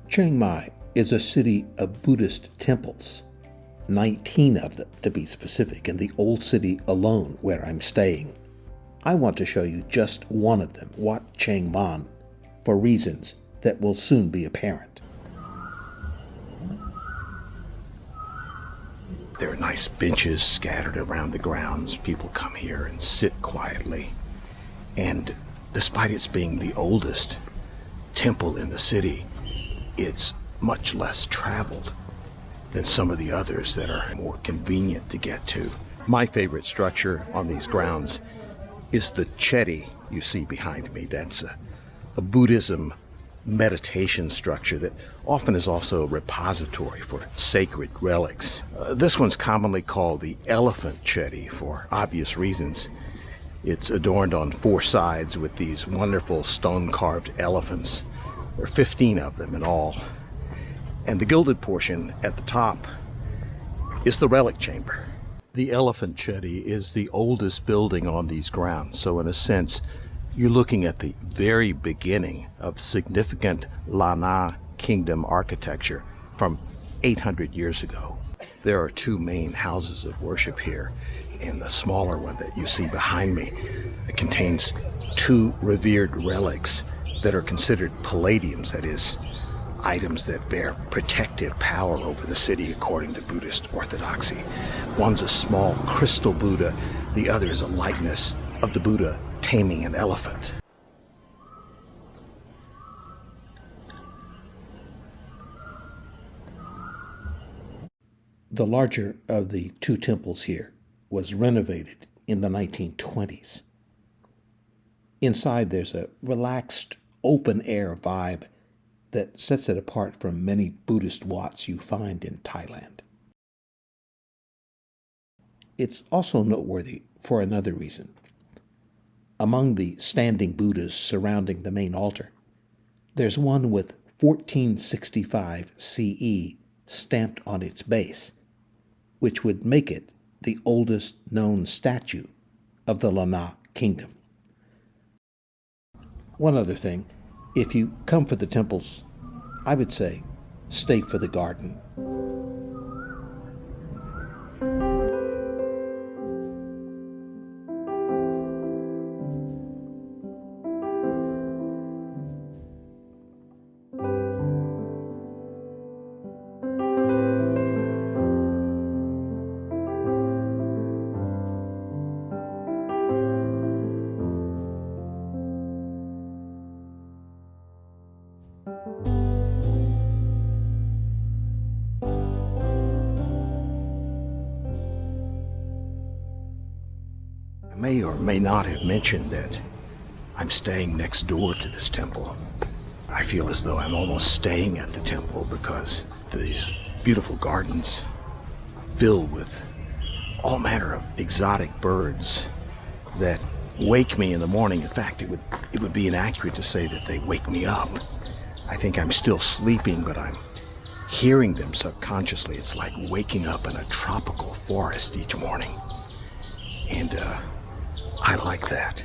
Chiang Mai is a city of Buddhist temples, 19 of them to be specific, in the old city alone where I'm staying. I want to show you just one of them, Wat Chiang Man, for reasons that will soon be apparent. There are nice benches scattered around the grounds. People come here and sit quietly. And despite its being the oldest temple in the city, it's much less traveled than some of the others that are more convenient to get to. My favorite structure on these grounds is the chedi you see behind me. That's a Buddhism meditation structure that often is also a repository for sacred relics. This one's commonly called the elephant chedi for obvious reasons. It's adorned on four sides with these wonderful stone-carved elephants. There are 15 of them in all. And the gilded portion at the top is the relic chamber. The elephant chedi is the oldest building on these grounds, so in a sense, you're looking at the very beginning of significant Lanna kingdom architecture from 800 years ago. There are two main houses of worship here, and the smaller one that you see behind me contains two revered relics that are considered palladiums, that is, items that bear protective power over the city according to Buddhist orthodoxy. One's a small crystal Buddha, the other is a likeness of the Buddha taming an elephant. The larger of the two temples here was renovated in the 1920s. Inside there's a relaxed, open-air vibe that sets it apart from many Buddhist wats you find in Thailand. It's also noteworthy for another reason. Among the standing Buddhas surrounding the main altar, there's one with 1465 CE stamped on its base, which would make it the oldest known statue of the Lanna kingdom. One other thing, if you come for the temples, I would say stay for the garden. I may or may not have mentioned that I'm staying next door to this temple. I feel as though I'm almost staying at the temple because these beautiful gardens filled with all manner of exotic birds that wake me in the morning. In fact, it would be inaccurate to say that they wake me up. I think I'm still sleeping, but I'm hearing them subconsciously. It's like waking up in a tropical forest each morning. And I like that.